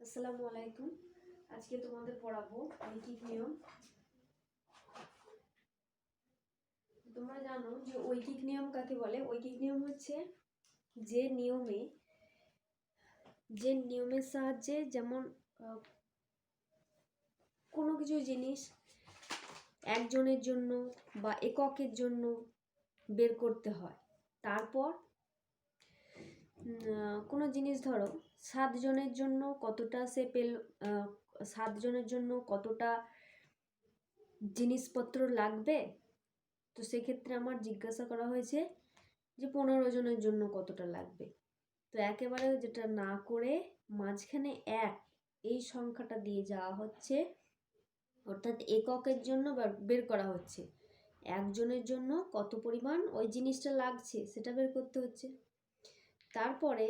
আসসালামু আলাইকুম। আজকে তোমাদের পড়াবো ঐকিক নিয়ম। তোমরা জানো যে ঐকিক নিয়ম কাকে বলে? ঐকিক নিয়ম হচ্ছে যে নিয়মের সাহায্যে যেমন কোনো কিছু জিনিস একজনের জন্য বা এককের জন্য বের করতে হয়। তারপর কোনো জিনিস ধরো 7 জনের জন্য কতটা সে পেল, 7 জনের জন্য কতটা জিনিসপত্র লাগবে, তো সেক্ষেত্রে আমার জিজ্ঞাসা করা হয়েছে যে 15 জনের জন্য কতটা লাগবে। তো একেবারে যেটা না করে মাঝখানে 1 এই সংখ্যাটা দিয়ে যাওয়া হচ্ছে, অর্থাৎ এককের জন্য বের করা হচ্ছে। একজনের জন্য কত পরিমাণ ওই জিনিসটা লাগছে সেটা বের করতে হচ্ছে। তারপরে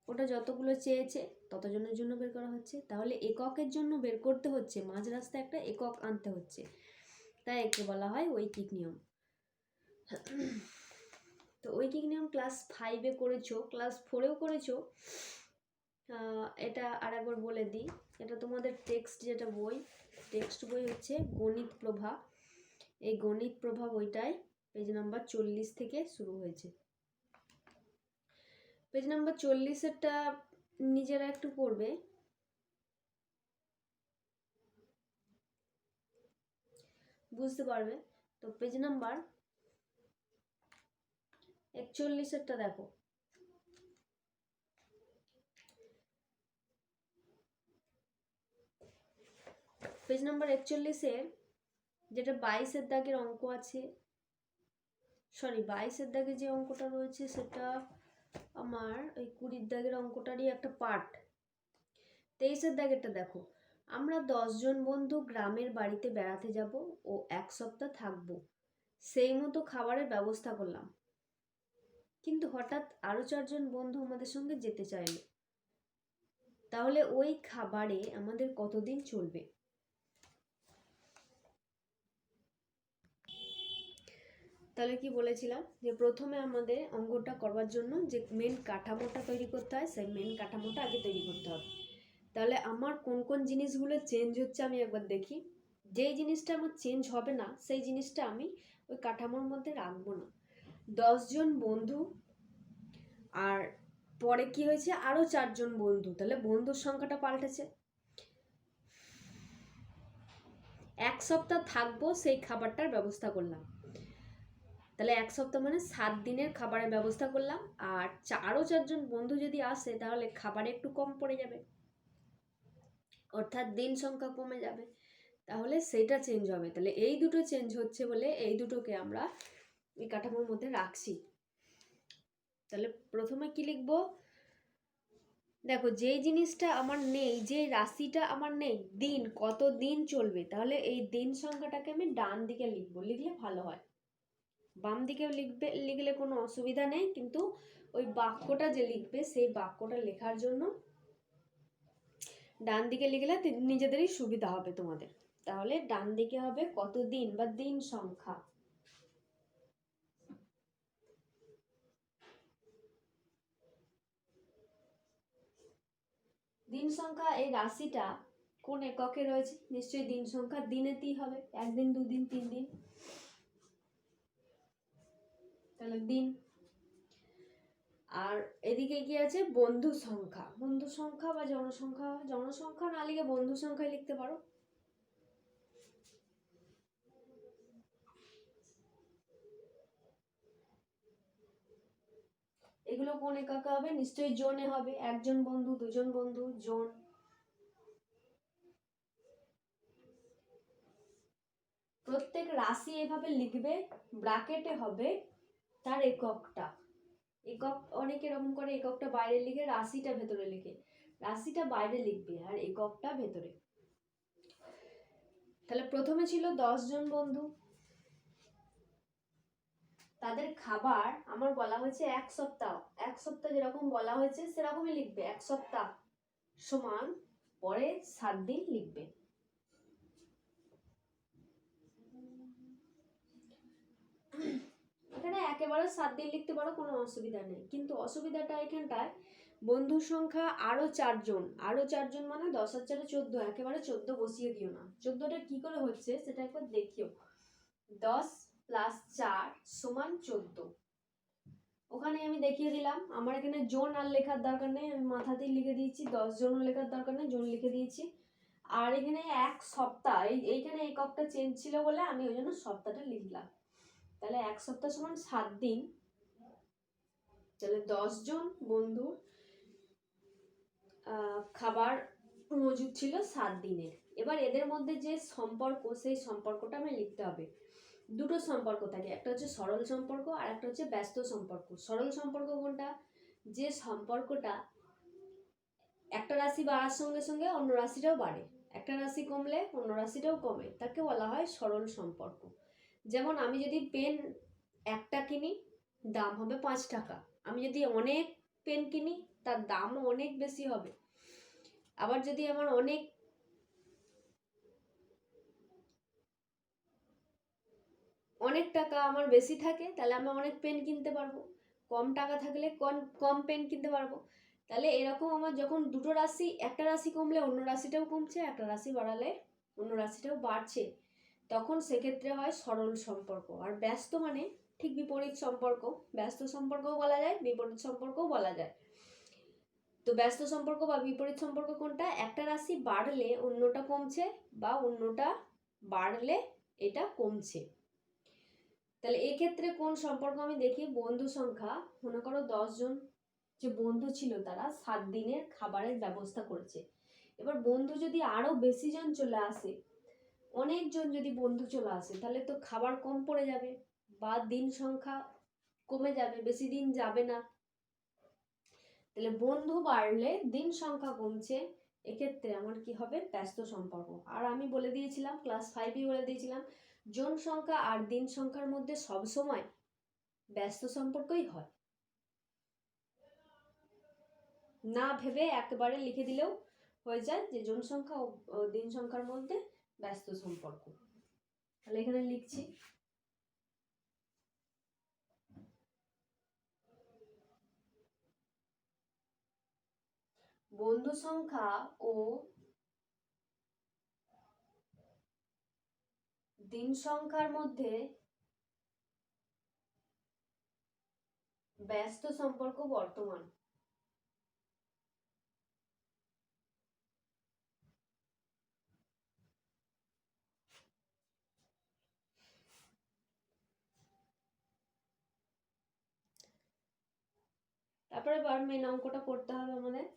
ওটা যতগুলো চেয়েছে ততজনের জন্য বের করা হচ্ছে। তাহলে এককের জন্য বের করতে হচ্ছে, মাঝ রাস্তায় একটা একক আনতে হচ্ছে, তাই একে বলা হয় ঐকিক নিয়ম। তো ঐকিক নিয়ম ক্লাস 5-এ করেছো, ক্লাস 4-এও করেছো। এটা আর একবার বলে দিই, এটা তোমাদের টেক্সট বই হচ্ছে গণিত প্রভা। এই গণিত প্রভা বইটায় পেজ নাম্বার 40 থেকে শুরু হয়েছে। পেজ নাম্বার 40-এরটা নিজেরা একটু পড়বে, বুঝতে পারবে। তো পেজ নাম্বার 41-এরটা দেখো। পেজ নাম্বার 41-এর যেটা 22-এর দাগের অঙ্ক আছে, 22-এর দাগে যে অঙ্কটা রয়েছে সেটা আমার ওই 20-এর দাগের অঙ্কটারই একটা পার্ট। 23-এর দাগেরটা দেখো, আমরা 10 জন বন্ধু গ্রামের বাড়িতে বেড়াতে যাব ও 1 সপ্তাহ থাকবো, সেই মতো খাবারের ব্যবস্থা করলাম, কিন্তু হঠাৎ আরো 4 জন বন্ধু আমাদের সঙ্গে যেতে চাইল, তাহলে ওই খাবারে আমাদের কতদিন চলবে? তাহলে কি বলেছিলাম যে প্রথমে আমাদের অঙ্কটা করবার জন্য যে মেন কাঠামোটা তৈরি করতে হয়, সেই মেন কাঠামোটা আগে তৈরি করতে হবে। তাহলে আমার কোন কোন জিনিসগুলো চেঞ্জ হচ্ছে আমি একবার দেখি। যেই জিনিসটা আমার চেঞ্জ হবে না সেই জিনিসটা আমি ওই কাঠামোর মধ্যে রাখবো না। 10 জন বন্ধু, আর পরে কি হয়েছে আরো 4 জন বন্ধু, তাহলে বন্ধুর সংখ্যাটা পাল্টেছে। 1 সপ্তাহ থাকবো সেই খাবারটার ব্যবস্থা করলাম, তাহলে 1 সপ্তাহ মানে 7 দিনের খাবারের ব্যবস্থা করলাম। আর আরো 4 জন বন্ধু যদি আসে তাহলে খাবারে একটু কম পড়ে যাবে, অর্থাৎ দিন সংখ্যা কমে যাবে, তাহলে সেটা চেঞ্জ হবে। তাহলে এই দুটো চেঞ্জ হচ্ছে বলে এই দুটোকে আমরা এই কাঠামোর মধ্যে রাখছি। তাহলে প্রথমে কি লিখবো? দেখো, যেই জিনিসটা আমার নেই, যে রাশিটা আমার নেই, দিন, কত দিন চলবে, তাহলে এই দিন সংখ্যাটাকে আমি ডান দিকে লিখবো, লিখলে ভালো হয়। বাম দিকেও লিখলে কোনো অসুবিধা নেই, কিন্তু ওই বাক্যটা যে লিখবে সেই বাক্যটা লেখার জন্য ডান দিকে লিখলে নিজেদেরই সুবিধা হবে তোমাদের। তাহলে ডান দিকে হবে কত দিন বা দিন সংখ্যা। দিন সংখ্যা এই রাশিটা কোন এককে রয়েছে? নিশ্চয়ই দিন সংখ্যা দিনেতেই হবে, 1 দিন 2 দিন 3 দিন, তাহলে দিন। আর এদিকে কি আছে? বন্ধু সংখ্যা। বন্ধু সংখ্যা বা জনসংখ্যা, জনসংখ্যা না লিখে বন্ধু সংখ্যায় লিখতে পারো। এগুলো কোন এককে হবে? নিশ্চয়ই জনে হবে, 1 জন বন্ধু, 2 জন বন্ধু, জন। প্রত্যেক রাশি এভাবে লিখবে, ব্র্যাকেটে হবে তার এককটা। একক অনেকে এরকম করে, এককটা বাইরে লিখে রাশিটা ভেতরে লিখে, রাশিটা বাইরে লিখবে আর এককটা ভেতরে। তাহলে প্রথমে ছিল 10 জন বন্ধু, তাদের খাবার আমার বলা হয়েছে 1 সপ্তাহ। 1 সপ্তাহ যেরকম বলা হয়েছে সেরকমই লিখবে, 1 সপ্তাহ সমান পরে 7 দিন লিখবে। এখানে একেবারে 7 দিন লিখতে পারো, কোনো অসুবিধা নেই, কিন্তু অসুবিধাটা এখানটায় বন্ধুর সংখ্যা আরো 4 জন, আরো 4 জন মানে 10 আর 4 14, একেবারে 14 বসিয়ে দিও না। 14টা কি করে হচ্ছে সেটা একবার দেখিও। 10 + 4 = 14। ওখানে আমি দেখিয়ে দিলাম। আমার এখানে জন আর লেখার দরকার নেই, আমি মাথাতেই লিখে দিয়েছি। 10 জন লেখার দরকার নেই, জন লিখে দিয়েছি। আর এখানে এক সপ্তাহ, এইখানে এককটা চেঞ্জ ছিল বলে আমি ওই জন্য সপ্তাহটা লিখলাম। তাহলে এক সপ্তাহ সমান 7 দিন। তাহলে 10 জন বন্ধুর খাবার মজুদ ছিল 7 দিনের। এবার এদের মধ্যে যে সম্পর্ক, সেই সম্পর্কটা আমি লিখতে হবে। দুটো সম্পর্ক থাকে, একটা হচ্ছে সরল সম্পর্ক আর একটা হচ্ছে ব্যস্ত সম্পর্ক। সরল সম্পর্ক কোনটা? যে সম্পর্কটা একটা রাশি বাড়ার সঙ্গে সঙ্গে অন্য রাশিটাও বাড়ে, একটা রাশি কমলে অন্য রাশিটাও কমে, তাকে বলা হয় সরল সম্পর্ক। যেমন আমি যদি পেন একটা কিনি, দাম হবে 5 টাকা। আমি যদি অনেক পেন কিনি, তার দামও অনেক বেশি হবে। আবার যদি আমার অনেক টাকা আমার বেশি থাকে, তাহলে আমি অনেক পেন কিনতে পারবো। কম টাকা থাকলে কম পেন কিনতে পারবো। তাহলে এরকম আমার যখন দুটো রাশি, একটা রাশি কমলে অন্য রাশিটাও কমছে, একটা রাশি বাড়ালে অন্য রাশিটাও বাড়ছে, তখন সেক্ষেত্রে হয় সরল সম্পর্ক। আর ব্যস্ত মানে ঠিক বিপরীত সম্পর্ক। ব্যস্ত সম্পর্কও বলা যায়, বিপরীত সম্পর্কও বলা যায়। তো ব্যস্ত সম্পর্ক বা বিপরীত সম্পর্ক কোনটা? একটা রাশি বাড়লে অন্যটা কমছে, বা অন্যটা বাড়লে এটা কমছে। তাহলে এক্ষেত্রে কোন সম্পর্ক আমি দেখি? বন্ধু সংখ্যা, মনে করো 10 জন যে বন্ধু ছিল তারা 7 দিনের খাবারের ব্যবস্থা করেছে। এবার বন্ধু যদি আরো বেশি জন চলে আসে, অনেকজন যদি বন্ধু চলে আসে, তাহলে তো খাবার কম পড়ে যাবে বা দিন সংখ্যা কমে যাবে, বেশি দিন যাবে না। তাহলে বন্ধু বাড়লে দিন সংখ্যা কমছে, এক্ষেত্রে আমার কি হবে? ব্যস্ত সম্পর্ক। আর আমি বলে দিয়েছিলাম, ক্লাস 5-এ বলে দিয়েছিলাম, জন সংখ্যা আর দিন সংখ্যার মধ্যে সবসময় ব্যস্ত সম্পর্কই হয়। না ভেবে একেবারে লিখে দিলেও হয়ে যায় যে জন সংখ্যা ও দিন সংখ্যার মধ্যে ব্যস্ত সম্পর্ক। তাহলে এখানে লিখছি, বন্ধু সংখ্যা ও দিন সংখ্যার মধ্যে ব্যস্ত সম্পর্ক বর্তমান। তারপরে এবার মেন অঙ্কটা করতে হবে আমাদের।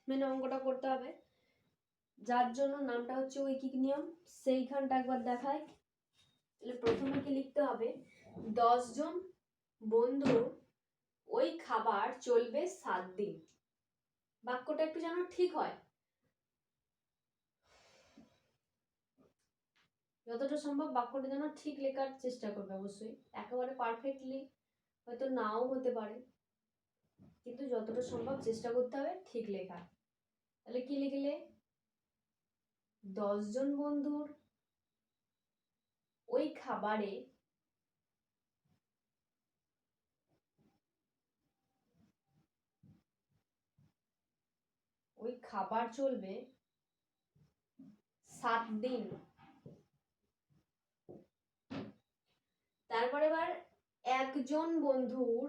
মেন অঙ্কটা করতে হবে, যার জন্য নামটা হচ্ছে ঐকিক নিয়ম, সেইখানটা একবার দেখায়। তাহলে প্রথমে কি লিখতে হবে? 10 জন বন্ধু ওই খাবার চলবে 7 দিন। বাক্যটা একটু যেন ঠিক হয়, যতটা সম্ভব বাক্যটা যেন ঠিক লেখার চেষ্টা করবে। অবশ্যই একেবারে পারফেক্টলি হয়তো নাও হতে পারে, কিন্তু যতটা সম্ভব চেষ্টা করতে হবে ঠিক লেখা। তাহলে কি লিখলে? 10 জন বন্ধুর ওই খাবারে চলবে 7 দিন। তারপরে এবার একজন বন্ধুর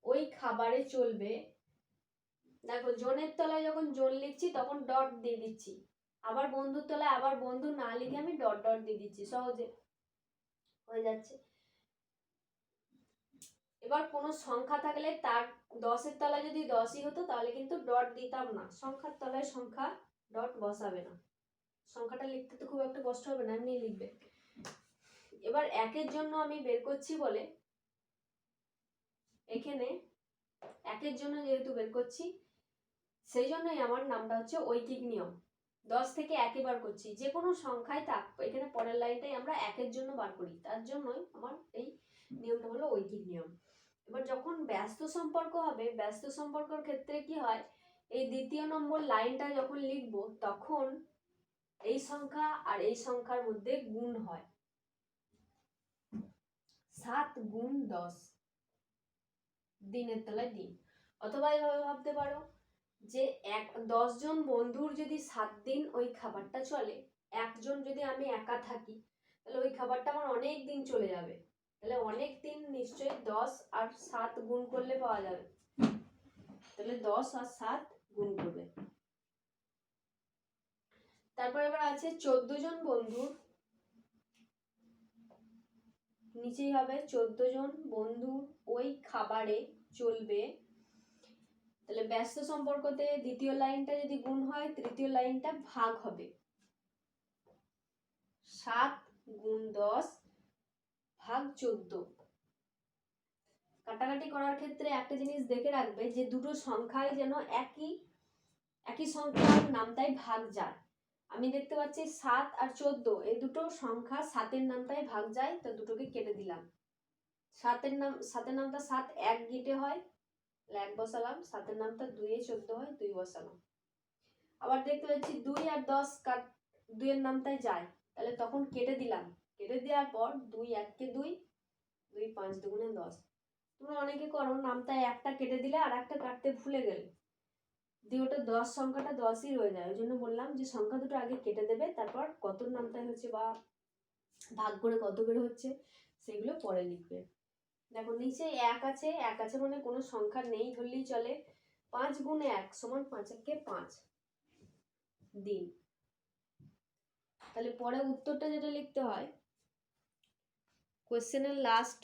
ওই খাবারে চলবে, দেখো জনের তলায় যখন জন লিখছি তখন ডট দিয়ে দিচ্ছি, আবার বন্ধুর তলায় আবার বন্ধু না লিখে আমি ডট ডট দিয়ে দিচ্ছি, সহজে হয়ে যাচ্ছে। এবার কোনো সংখ্যা থাকলে তার 10-এর তলায় যদি 10ই হতো তাহলে কিন্তু ডট দিতাম না, সংখ্যার তলায় সংখ্যা ডট বসাবে না। সংখ্যাটা লিখতে তো খুব একটা কষ্ট হবে না, এমনি লিখবে। এবার একের জন্য আমি বের করছি বলে এখানে একের জন্য যেহেতু বের করছি, সেই জন্যই আমার নামটা হচ্ছে ঐকিক নিয়ম। 10 থেকে 1-এ বার করছি, যে কোনো সংখ্যায় থাক, এখানে পরের লাইনটাই আমরা একের জন্য বার করি, তার জন্যই আমার এই নিয়মটা হলো ঐকিক নিয়ম। এবার যখন ব্যস্ত সম্পর্ক হবে, ব্যস্ত সম্পর্কের ক্ষেত্রে কি হয়, এই দ্বিতীয় নম্বর লাইনটা যখন লিখব তখন এই সংখ্যা আর এই সংখ্যার মধ্যে গুণ হয়, 7 গুণ 10, দিনের তলায় দিন। অথবা এইভাবে ভাবতে পারো যে 10 জন বন্ধুর যদি 7 দিন ওই খাবারটা চলে, একজন যদি আমি একা থাকি, তাহলে ওই খাবারটা আমার অনেক দিন চলে যাবে। তাহলে অনেক দিন নিশ্চয়ই 10 আর 7 গুণ করলে পাওয়া যাবে। তাহলে 10 আর 7 গুণ করবে। তারপর এবার আছে 14 জন বন্ধুর, নিচেই হবে 14 জন বন্ধুর ওই খাবারে চলবে। তাহলে ব্যস্ত সম্পর্কতে দ্বিতীয় লাইনটা যদি গুণ হয়, তৃতীয় লাইনটা ভাগ হবে, 7 গুণ 10 ভাগ 14। কাটাকাটি করার ক্ষেত্রে একটা জিনিস দেখে রাখবে যে দুটো সংখ্যায় যেন একই সংখ্যার নামটাই ভাগ যায়। আমি দেখতে পাচ্ছি 7 আর 14, এই দুটো সংখ্যা 7-এর নামটাই ভাগ যায়, তো দুটোকে কেটে দিলাম। 7-এর নামটা 7 এক গিটে হয়, 1 বসালাম। 7-এর নামটা 2-এ 14 হয়, 2 বসালাম। আবার দেখতে পাচ্ছি 2 আর 10 2-এর নামটাই যায়, তাহলে তখন কেটে দিলাম। কেটে দেওয়ার পর 2 1 কে 2, 2 5 2 10। তোমরা অনেকে করো নামটা একটা কেটে দিলে আর একটা কাটতে ভুলে গেলে, দিয়ে ওটা 10 সংখ্যাটা 10ই রয়ে যায়। ওই জন্য বললাম যে সংখ্যা দুটো আগে কেটে দেবে, তারপর কত নামটা হচ্ছে বা ভাগ করে কত বের হচ্ছে সেগুলো পরে লিখবে। দেখো নিচে 1 আছে, 1 আছে মানে কোনো সংখ্যা নেই ধরলেই চলে। 5 গুণ 1 সমান 5 একে 5 দিন। তাহলে পরে উত্তরটা যেটা লিখতে হয়, কোশ্চেনের লাস্ট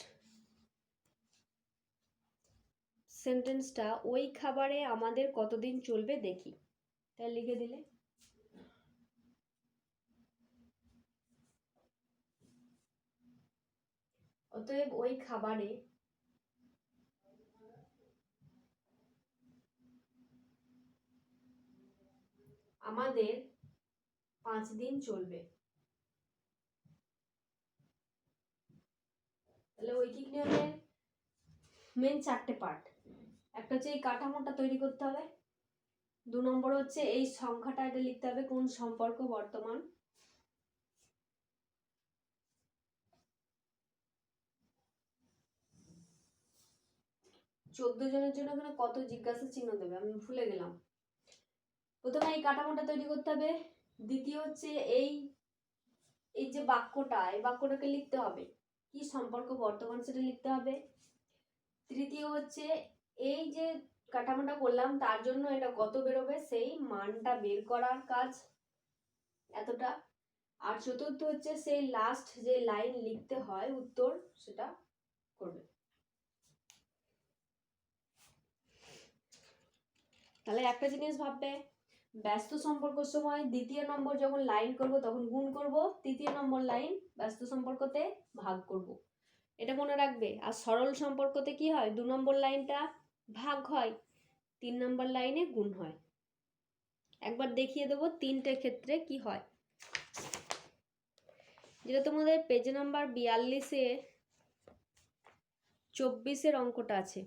সেন্টেন্সটা ওই খাবারে আমাদের কতদিন চলবে দেখি, তাই লিখে দিলে। অতএব ওই খাবারে আমাদের 5 দিন চলবে। তাহলে ঐকিক নিয়মের মেন 4টে পার্ট। একটা হচ্ছে এই কাঠামোটা তৈরি করতে হবে, 2 নম্বর হচ্ছে এই সংখ্যাটা এটা লিখতে হবে কোন সম্পর্ক বর্তমান, 14 জনের জন্য এখানে কত জিজ্ঞাসা চিহ্ন দেবে আমি ভুলে গেলাম। প্রথমে এই কাঠামোটা তৈরি করতে হবে। দ্বিতীয় হচ্ছে এই যে বাক্যটা, এই বাক্যটাকে লিখতে হবে, কি সম্পর্ক বর্তমান সেটা লিখতে হবে। তৃতীয় হচ্ছে এই যে কাঠামোটা করলাম তার জন্য এটা কত বেরোবে সেই মানটা বের করার কাজ এতটা। আর চতুর্থ হচ্ছে সেই লাস্ট যে লাইন লিখতে হয় উত্তর, সেটা করবে। তাহলে একটা জিনিস ভাববে, ব্যস্ত সম্পর্কের সময় দ্বিতীয় নম্বর যখন লাইন করব তখন গুণ করব, তৃতীয় নম্বর লাইন ব্যস্ত সম্পর্কতে ভাগ করব, এটা মনে রাখবে। আর সরল সম্পর্কতে কি হয়, 2 নম্বর লাইনটা ভাগ হয়, 3 নম্বর লাইনে গুণ হয়। একবার দেখিয়ে দেবো 3টে ক্ষেত্রে কি হয়। যেটা তোমাদের পেজ নাম্বার 42-এ 24-এর অঙ্কটা আছে।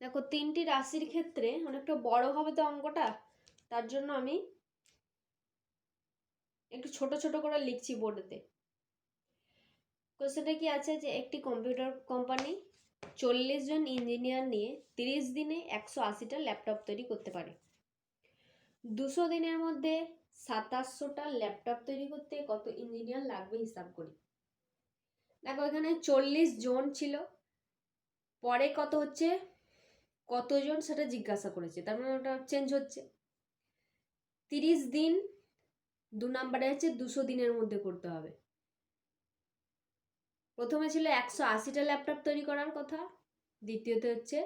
দেখো 3টি রাশির ক্ষেত্রে অনেকটা বড় হবে তো অঙ্কটা, তার জন্য আমি একটু ছোট ছোট করে লিখছি বোর্ডেতে। কোশ্চেনটা কি আছে যে একটি কম্পিউটার কোম্পানি 40 জন ইঞ্জিনিয়ার নিয়ে 30 দিনে 180টা ল্যাপটপ তৈরি করতে পারে। 200 দিনের মধ্যে 2700টা ল্যাপটপ তৈরি করতে কত ইঞ্জিনিয়ার লাগবে হিসাব করি। দেখো এখানে 40 জন ছিল, পরে কত হচ্ছে কতজন সেটা জিজ্ঞাসা করেছে, তার মানে ওটা চেঞ্জ হচ্ছে। 30 দিন 2 নম্বরে হচ্ছে 200 দিনের মধ্যে করতে হবে। প্রথমে ছিল 180টা ল্যাপটপ তৈরি করার কথা, দ্বিতীয়তে হচ্ছে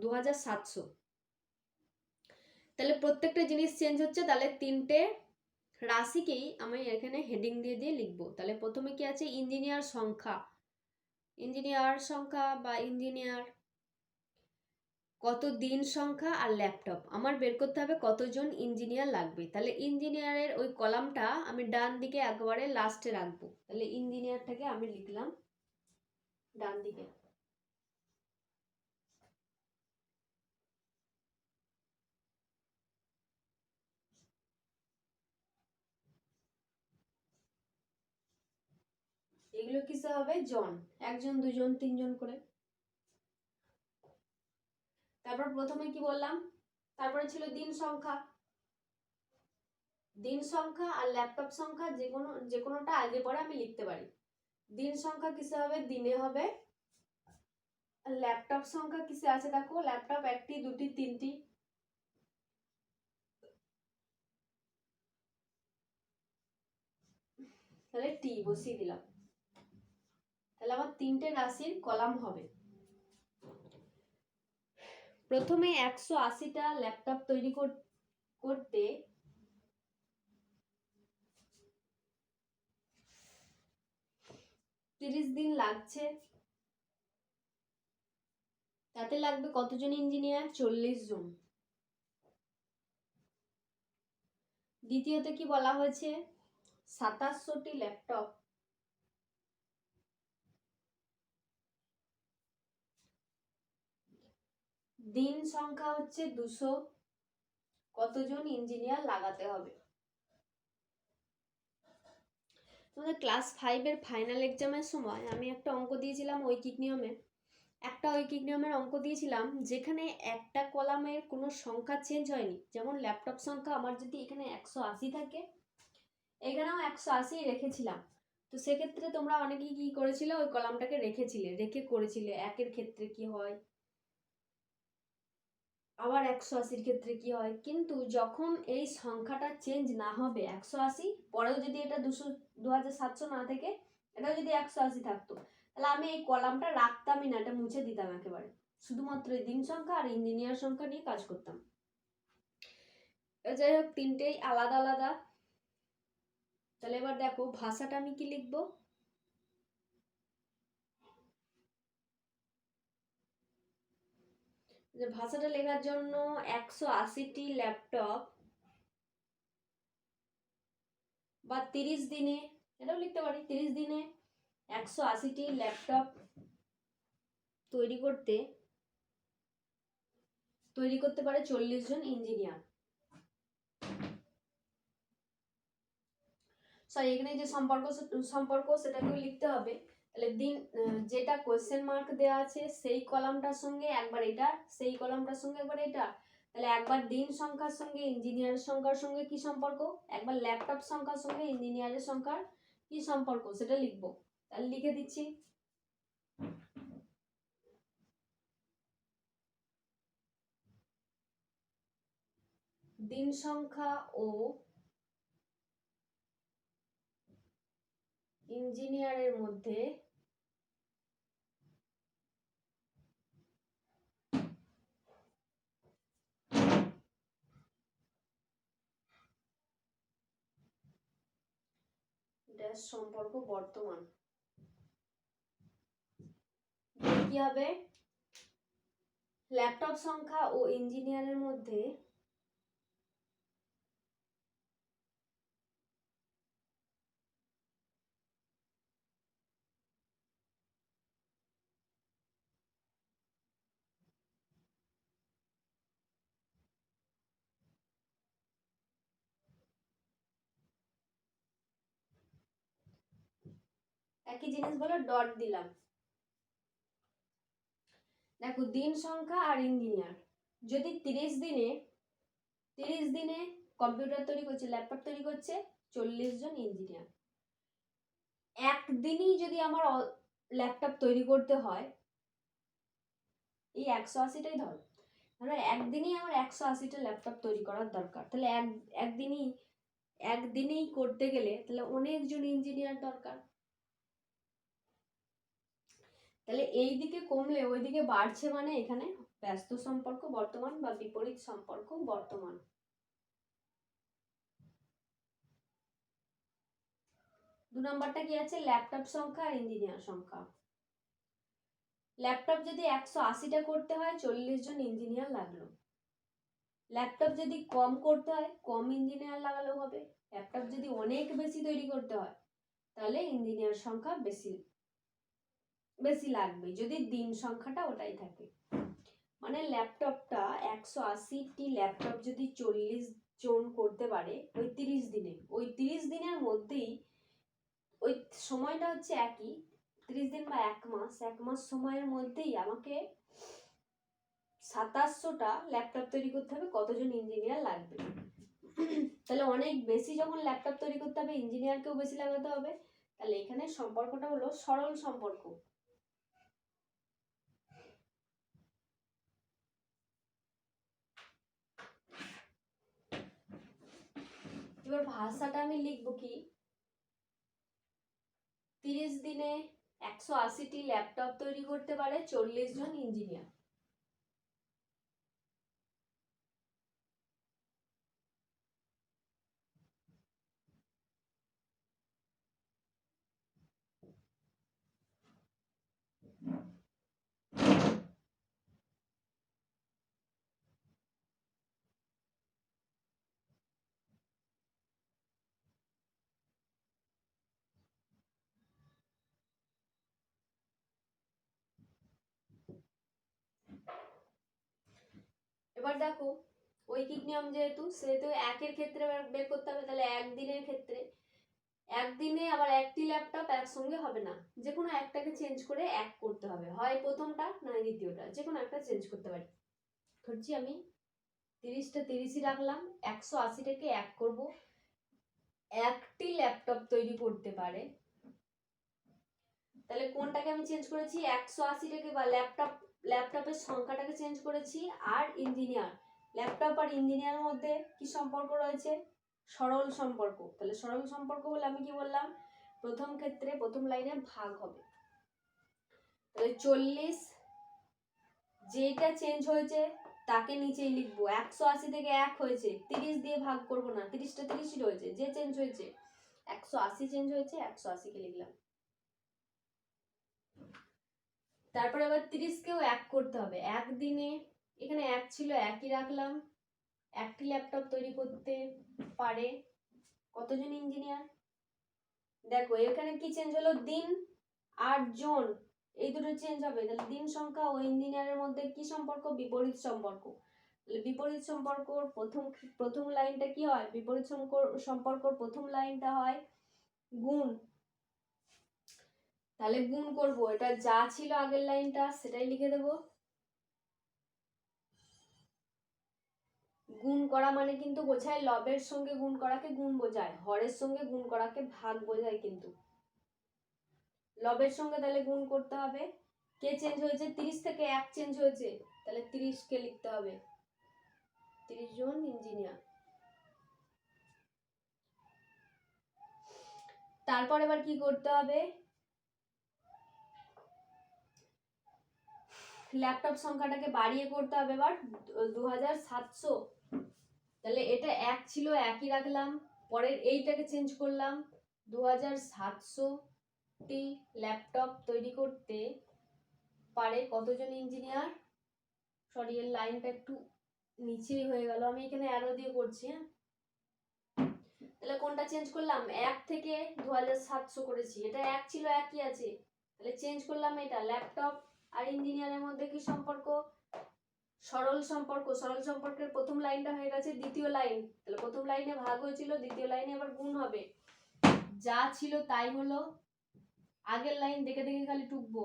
2700। তাহলে প্রত্যেকটা জিনিস চেঞ্জ হচ্ছে। তাহলে 3টে রাশিকেই আমি এখানে হেডিং দিয়ে দিয়ে লিখবো। তাহলে প্রথমে কি আছে, ইঞ্জিনিয়ার সংখ্যা বা ইঞ্জিনিয়ার, কত দিন সংখ্যা আর ল্যাপটপ আমার বের করতে হবে কতজন ইঞ্জিনিয়ার লাগবে। তাহলে ইঞ্জিনিয়ারের ওই কলামটা আমি ডান দিকে একবারে লাস্টে রাখবো। তাহলে ইঞ্জিনিয়ারটাকে আমি লিখলাম ডান দিকে। এগুলো কিসে হবে? জন, একজন দুজন তিনজন করে। তারপর প্রথমে কি বললাম, তারপরে ছিল দিন সংখ্যা। দিন সংখ্যা আর ল্যাপটপ সংখ্যা যে কোনোটা আগে পরে আমি লিখতে পারি। দিন সংখ্যা কিসে হবে? দিনে হবে। ল্যাপটপ সংখ্যা কিসে আছে দেখো, ল্যাপটপ একটি দুটি তিনটি, তাহলে টি বসিয়ে দিলাম। তাহলে আমার তিনটে রাশির কলাম হবে। প্রথমে 180টা ল্যাপটপ তৈরি করতে 30 দিন লাগছে। তাতে লাগবে কতজন ইঞ্জিনিয়ার? 40 জন। দ্বিতীয়তে কি বলা হয়েছে? 2700টি ল্যাপটপ দিন সংখ্যা হচ্ছে 200, কতজন ইঞ্জিনিয়ার লাগাতে হবে? তোমাদের ক্লাস 5-এর ফাইনাল এক্সামের সময় আমি একটা অঙ্ক দিয়েছিলাম ঐকিক নিয়মে। একটা ঐকিক নিয়মের অঙ্ক দিয়েছিলাম যেখানে একটা কলামের কোনো সংখ্যা চেঞ্জ হয়নি। যেমন ল্যাপটপ সংখ্যা আমার যদি এখানে 180 থাকে, এখানেও 180 রেখেছিলাম। তো সেক্ষেত্রে তোমরা অনেকেই কি করেছিলে, ওই কলামটাকে রেখে করেছিলে। একের ক্ষেত্রে কি হয়, আবার 180-র ক্ষেত্রে কি হয়। কিন্তু যখন এই সংখ্যাটা চেঞ্জ না হবে, 180 পরেও যদি এটা 2700 না থেকে এটাও যদি 180 থাকতো, তাহলে আমি এই কলামটা রাখতামই না, এটা মুছে দিতাম একেবারে। শুধুমাত্র এই দিন সংখ্যা আর ইঞ্জিনিয়ার সংখ্যা নিয়ে কাজ করতাম। যাই হোক, তিনটেই আলাদা আলাদা। তাহলে এবার দেখো ভাষাটা আমি কি লিখবো। যে ভাষাটা লেখার জন্য 180টি ল্যাপটপ বা 30 দিনে, এটাও লিখতে পারি 30 দিনে 180টি ল্যাপটপ তৈরি করতে পারে 40 জন ইঞ্জিনিয়ার। সরি, এখানে যে সম্পর্ক সেটাকেও লিখতে হবে। তাহলে দিন, যেটা কোয়েশ্চেন মার্ক দেওয়া আছে সেই কলামটার সঙ্গে একবার এটা, সেই কলামটার সঙ্গে একবার এটা। তাহলে একবার দিন সংখ্যার সঙ্গে ইঞ্জিনিয়ারের সংখ্যার সঙ্গে কি সম্পর্ক, একবার ল্যাপটপ সংখ্যার সঙ্গে ইঞ্জিনিয়ারের সংখ্যার কি সম্পর্ক সেটা লিখবো। তাহলে লিখে দিচ্ছি। দিন সংখ্যা ও ইঞ্জিনিয়ারের মধ্যে ড্যাশ সম্পর্ক বর্তমান। কি হবে? ল্যাপটপ সংখ্যা ও ইঞ্জিনিয়ারের মধ্যে একই জিনিস বলে ডট দিলাম। দেখো দিন সংখ্যা আর ইঞ্জিনিয়ার যদি 30 দিনে কম্পিউটার তৈরি করছে, ল্যাপটপ তৈরি করছে 40 জন ইঞ্জিনিয়ার। একদিনই যদি আমার ল্যাপটপ তৈরি করতে হয়, এই 180টাই ধরো, একদিনই আমার 180টা ল্যাপটপ তৈরি করার দরকার। তাহলে একদিনেই করতে গেলে তাহলে অনেকজন ইঞ্জিনিয়ার দরকার। তাহলে এই দিকে কমলে ওই দিকে বাড়ছে, মানে এখানে ব্যস্ত সম্পর্ক বর্তমান বা বিপরীত সম্পর্ক বর্তমান। 2 নম্বরটা কি আছে? ল্যাপটপ সংখ্যা আর ইঞ্জিনিয়ার সংখ্যা। ল্যাপটপ যদি 180টা করতে হয় 40 জন ইঞ্জিনিয়ার লাগলো। ল্যাপটপ যদি কম করতে হয় কম ইঞ্জিনিয়ার লাগালেও হবে। ল্যাপটপ যদি অনেক বেশি তৈরি করতে হয় তাহলে ইঞ্জিনিয়ার সংখ্যা বেশি বেশি লাগবে, যদি দিন সংখ্যাটা ওটাই থাকে। মানে ল্যাপটপটা 180টি ল্যাপটপ যদি 40 জন করতে পারে ওই 30 দিনে, ওই 30 দিনের মধ্যেই, ওই সময়টা হচ্ছে একই 30 দিন বা 1 মাস সময়ের মধ্যেই আমাকে 2700টা ল্যাপটপ তৈরি করতে হবে। কতজন ইঞ্জিনিয়ার লাগবে? তাহলে অনেক বেশি যখন ল্যাপটপ তৈরি করতে হবে ইঞ্জিনিয়ারকেও বেশি লাগাতে হবে। তাহলে এখানে সম্পর্কটা হলো সরল সম্পর্ক। এবার ভাষাটা আমি লিখবো কি, 30 দিনে 180টি ল্যাপটপ তৈরি করতে পারে 40 জন ইঞ্জিনিয়ার। এবার দেখো ঐকিক নিয়ম যেহেতু, সেহেতু একের ক্ষেত্রে বের করতে হবে, তাহলে একদিনের ক্ষেত্রে একদিনে আবার একটি ল্যাপটপ একসঙ্গে হবে না, যে কোনো একটাকে চেঞ্জ করে এক করতে হবে, হয় প্রথমটা নয় দ্বিতীয়টা, যে কোনো একটা চেঞ্জ করতে পারি। ধরছি আমি 30টা 30ই রাখলাম, 180টাকে এক করব, একটি ল্যাপটপ তৈরি করতে পারে। তাহলে কোনটাকে আমি চেঞ্জ করেছি? 180টাকে, বা ল্যাপটপের সংখ্যাটাকে চেঞ্জ করেছি। আর ইঞ্জিনিয়ার, ল্যাপটপ আর ইঞ্জিনিয়ারের মধ্যে কি সম্পর্ক রয়েছে? সরল সম্পর্ক। তাহলে সরল সম্পর্ক বলে আমি কি বললাম? প্রথম ক্ষেত্রে প্রথম লাইনে ভাগ হবে। তাহলে 40 যেটা চেঞ্জ হয়েছে তাকে নিচেই লিখবো। 180 থেকে 1 হয়েছে, 30 দিয়ে ভাগ করবো না, 30টা 30ই রয়েছে, যে চেঞ্জ হয়েছে 180 চেঞ্জ হয়েছে, 180কে লিখলাম। তারপরে আবার 30কেও এক করতে হবে একদিনে, এখানে এক ছিল একই রাখলাম। একটি ল্যাপটপ তৈরি করতে পারে কতজন ইঞ্জিনিয়ার? দেখো এখানে কি চেঞ্জ হলো? দিন আর জন, এই দুটো চেঞ্জ হবে। তাহলে দিন সংখ্যা ও ইঞ্জিনিয়ারের মধ্যে কি সম্পর্ক? বিপরীত সম্পর্ক। তাহলে বিপরীত সম্পর্কর প্রথম লাইনটা কি হয়? বিপরীত সম্পর্কর প্রথম লাইনটা হয় গুণ। তাহলে গুণ করব, এটা যা ছিল আগের লাইনটা সেটাই লিখে দেব। গুণ করা মানে কিন্তু বোঝায় লবের সঙ্গে গুণ করাকে গুণ বোঝায়, হরের সঙ্গে গুণ করাকে ভাগ বোঝায়। কিন্তু লবের সঙ্গে তাহলে গুণ করতে হবে। কে চেঞ্জ হয়েছে? 30 থেকে 1 চেঞ্জ হয়েছে, তাহলে 30কে লিখতে হবে, 30 জন ইঞ্জিনিয়ার। তারপর এবার কি করতে হবে? ল্যাপটপ সংখ্যাটাকে বাড়িয়ে করতে হবে এবার 2700। তাহলে এটা 1 ছিল একই রাখলাম, পরের এইটাকে চেঞ্জ করলাম। 2700টি ল্যাপটপ তৈরি করতে পারে কতজন ইঞ্জিনিয়ার? সরি, এর লাইনটা একটু নিচেই হয়ে গেল, আমি এখানে অ্যারো দিয়ে করছি। হ্যাঁ, তাহলে কোনটা চেঞ্জ করলাম? 1 থেকে 2700 করেছি, এটা 1 ছিল একই আছে, তাহলে চেঞ্জ করলাম এটা। ল্যাপটপ আর ইঞ্জিনিয়ারের মধ্যে কি সম্পর্ক? সরল সম্পর্ক। সরল সম্পর্কের প্রথম লাইনটা হয়ে গেছে দ্বিতীয় লাইন, তাহলে প্রথম লাইনে ভাগ হয়েছিল, দ্বিতীয় লাইনে এবার গুণ হবে। যা ছিল তাই হলো, আগের লাইন দেখে দেখে খালি টুকবো,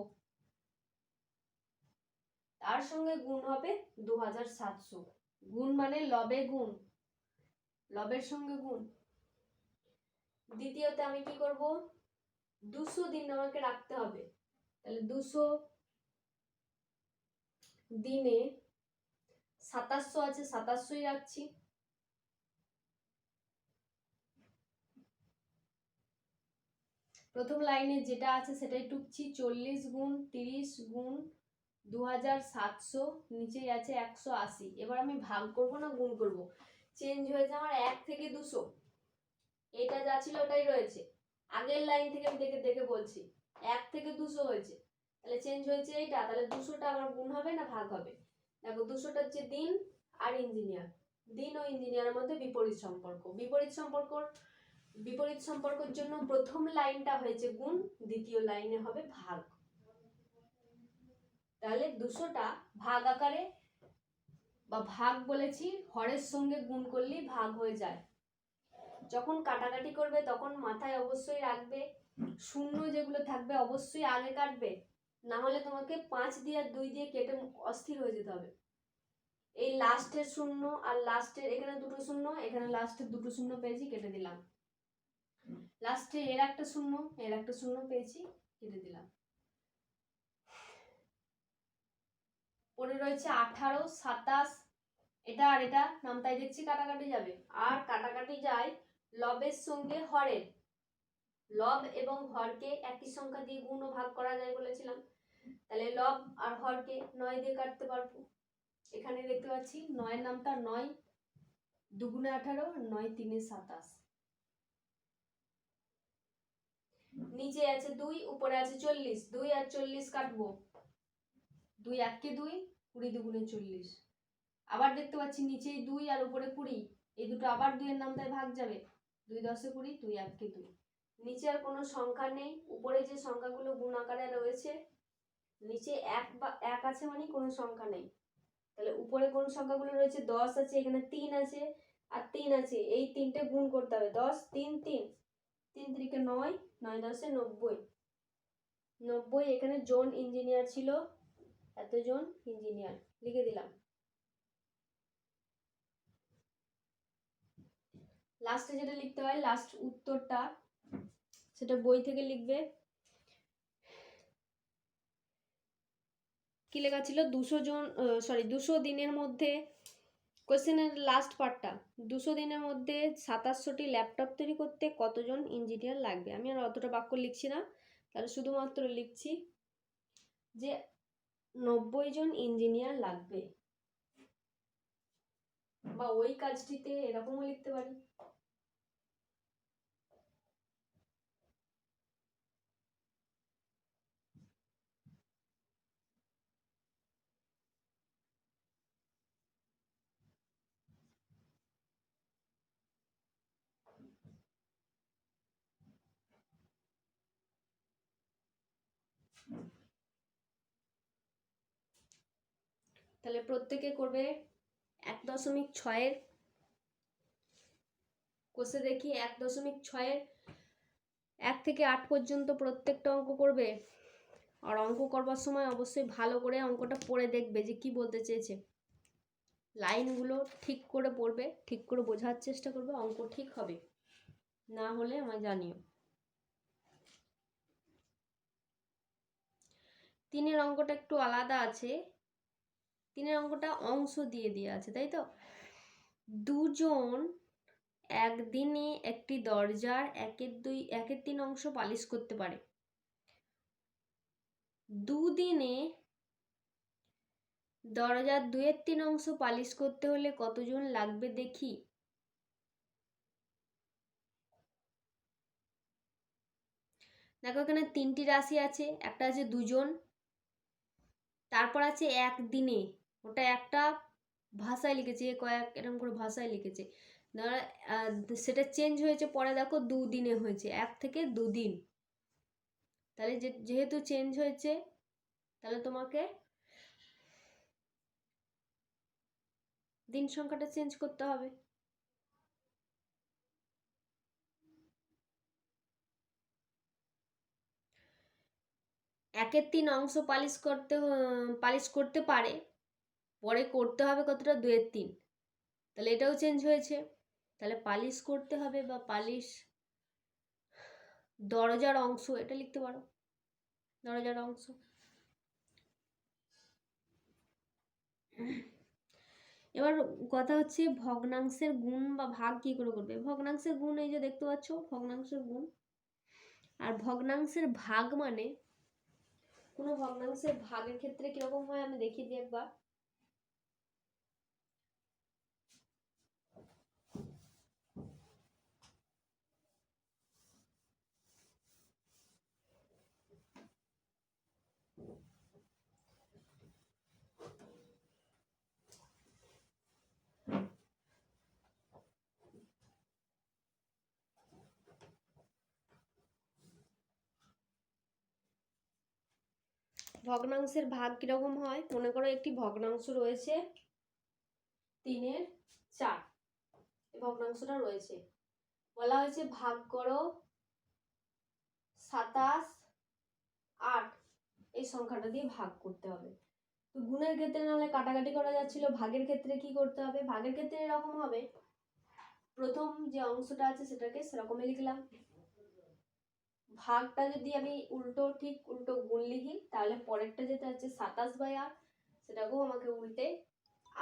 তার সঙ্গে গুণ হবে 2700। গুণ মানে লবে গুণ, লবের সঙ্গে গুণ। দ্বিতীয়তে আমি কি করব? 200 দিন আমাকে রাখতে হবে, তাহলে 200 দিনে 2700 আছে, 2700ই রাখছি। প্রথম লাইনে যেটা আছে সেটাই টুকছি। 40 গুণ 30 গুণ 2700, নিচেই আছে 180। এবার আমি ভাগ করব না গুণ করব? চেঞ্জ হয়েছে আমার 1 থেকে 200, এটা যা ছিল ওটাই রয়েছে। আগের লাইন থেকে আমি দেখে দেখে বলছি, 1 থেকে 200 হয়েছে, তাহলে চেঞ্জ হয়েছে এইটা, তাহলে 200টা আমার গুণ হবে না ভাগ হবে? দেখো 200টা হচ্ছে দিন আর ইঞ্জিনিয়ার, দিন ও ইঞ্জিনিয়ারের মধ্যে বিপরীত সম্পর্ক। বিপরীত সম্পর্কের জন্য প্রথম লাইনটা হয়েছে গুণ, দ্বিতীয় লাইনে হবে ভাগ। তাহলে 200টা ভাগ আকারে বা ভাগ বলেছি, হরের সঙ্গে গুণ করলেই ভাগ হয়ে যায়। যখন কাটাকাটি করবে তখন মাথায় অবশ্যই রাখবে শূন্য যেগুলো থাকবে অবশ্যই আগে কাটবে, না হলে তোমাকে 5 দিয়ে আর 2 দিয়ে কেটে অস্থির হয়ে যেতে হবে। এই লাস্টের শূন্য আর লাস্টের এখানে দুটো শূন্য, এখানে লাস্টের দুটো শূন্য পেয়েছি, কেটে দিলাম। লাস্টে এর একটা শূন্য পেয়েছি, কেটে দিলাম। পরে রয়েছে 18, 27, এটা আর এটা নামতাই দেখছি কাটাকাটি যাবে, আর কাটাকাটি যায় লবের সঙ্গে হরের। লব এবং হরকে একই সংখ্যা দিয়ে গুণ ও ভাগ করা যায় বলেছিলাম, তাহলে লব আর হরকে 9 দিয়ে কাটতে পারবো। এখানে দেখতে পাচ্ছি 9 নামটা 9 দুগুণে 18, 9 3 27। নিচে আছে 2, উপরে আছে 40, 2 আর 40 কাটবো, 2 1 2, 20 দুগুণে 40। আবার দেখতে পাচ্ছি নিচেই 2 আর উপরে 20, এই দুটো আবার 2 এর নামটায় ভাগ যাবে, 2 10 20, 2 1 2। নিচে আর কোনো সংখ্যা নেই, উপরে যে সংখ্যাগুলো গুণ আকারে রয়েছে, নিচে 1 আছে মানে কোনো সংখ্যা নেই। তাহলে উপরে কোন সংখ্যাগুলো রয়েছে? 10 আছে, এখানে 3 আছে আর 3 আছে, এই তিনটে গুণ করতে হবে। 10 3 3, 3 3 9, 9 10 90। 90 এখানে জন ইঞ্জিনিয়ার ছিল, এতজন ইঞ্জিনিয়ার লিখে দিলাম। লাস্টে যেটা লিখতে হয়, লাস্ট উত্তরটা সেটা বই থেকে লিখবে। কি লেখা ছিল? 200 দিনের মধ্যে, কোশ্চেনের লাস্ট পার্টটা, 200 দিনের মধ্যে 2700টি ল্যাপটপ তৈরি করতে কতজন ইঞ্জিনিয়ার লাগবে? আমি আর অতটা বাক্য লিখছি না, তাহলে শুধুমাত্র লিখছি যে 90 জন ইঞ্জিনিয়ার লাগবে, বা ওই কাজটিতে এরকমও লিখতে পারি। তাহলে প্রত্যেকে করবে 1.6-এর কোষে দেখি, 1.6-এর 1 থেকে 8 পর্যন্ত প্রত্যেকটা অঙ্ক করবে। আর অঙ্ক করবার সময় অবশ্যই ভালো করে অঙ্কটা পড়ে দেখবে যে কি বলতে চেয়েছে। লাইনগুলো ঠিক করে পড়বে, ঠিক করে বোঝার চেষ্টা করবে, অঙ্ক ঠিক হবে। না হলে আমায় জানিও। 3-এর অঙ্কটা একটু আলাদা আছে। 3-এর অঙ্কটা অংশ দিয়ে আছে, তাই তো? দুজন একদিনে একটি দরজার 1/3 অংশ পালিশ করতে পারে। দুদিনে দরজার 2/3 অংশ পালিশ করতে হলে কতজন লাগবে দেখি? দেখো এখানে 3টি রাশি আছে, একটা আছে দুজন, তারপর আছে একদিনে, ওটা একটা ভাষায় লিখেছে, কয়েক এরকম করে ভাষায় লিখেছে, সেটা চেঞ্জ হয়েছে পরে, দেখো 2 দিনে হয়েছে, 1 থেকে 2 দিন। তাহলে যেহেতু চেঞ্জ হয়েছে, তাহলে তোমাকে দিন সংখ্যাটা চেঞ্জ করতে হবে। একের 3 অংশ পালিশ করতে পারে, পরে করতে হবে কতটা? 2/3। তাহলে এটাও চেঞ্জ হয়েছে, তাহলে পালিশ করতে হবে বা পালিশ দরজার অংশ, এটা লিখতে পারো, দরজার অংশ। এবার কথা হচ্ছে ভগ্নাংশের গুণ বা ভাগ কি করে করবে? ভগ্নাংশের গুণ এই যে দেখতে পাচ্ছ, ভগ্নাংশের গুণ। আর ভগ্নাংশের ভাগ মানে, কোনো ভগ্নাংশের ভাগের ক্ষেত্রে কিরকম হয় আমি দেখিয়ে দিই একবার। ভগ্নাংশের ভাগ কিরকম হয়? মনে করো একটি ভগ্নাংশ রয়েছে 3/4, এই ভগ্নাংশটা রয়েছে, বলা হয়েছে ভাগ করো 27, 8 এই সংখ্যাটা দিয়ে ভাগ করতে হবে। তো গুণের ক্ষেত্রে নাহলে কাটাকাটি করা যাচ্ছিল, ভাগের ক্ষেত্রে কি করতে হবে? ভাগের ক্ষেত্রে এরকম হবে, প্রথম যে অংশটা আছে সেটাকে সেরকমই লিখলাম, ভাগটা যদি আমি ঠিক উল্টো গুণ লিখি তাহলে পরেরটা যেটা আছে 27/8 সেটাকেও আমাকে উল্টে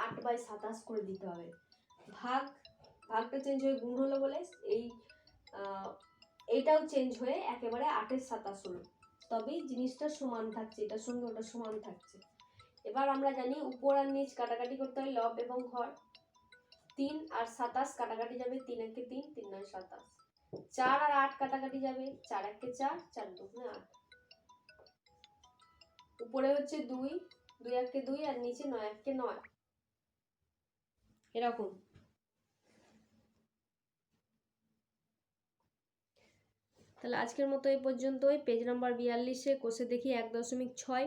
8/27 করে দিতে হবে। ভাগটা চেঞ্জ হয়ে গুণ হলো বলে এইটাও চেঞ্জ হয়ে একেবারে 8/27 হলো, তবেই জিনিসটা সমান থাকছে, এটার সঙ্গে ওটা সমান থাকছে। এবার আমরা জানি উপর আর নিচ কাটাকাটি করতে হয়, লব এবং হর। 3 আর 27 কাটাকাটি যাবে, 3 একে 3, 3 9 27। 4 আর 8 কাটাকাটি যাবে, 4 একে 4, 4 2 8। উপরে হচ্ছে 2, 2 একে 2 আর নিচে 9 একে 9, এরকম। তাহলে আজকের মতো এই পর্যন্তই। পেজ নাম্বার 42-এ কোষে দেখি 1.6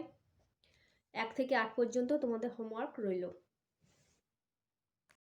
1 থেকে 8 পর্যন্ত তোমাদের হোমওয়ার্ক রইল।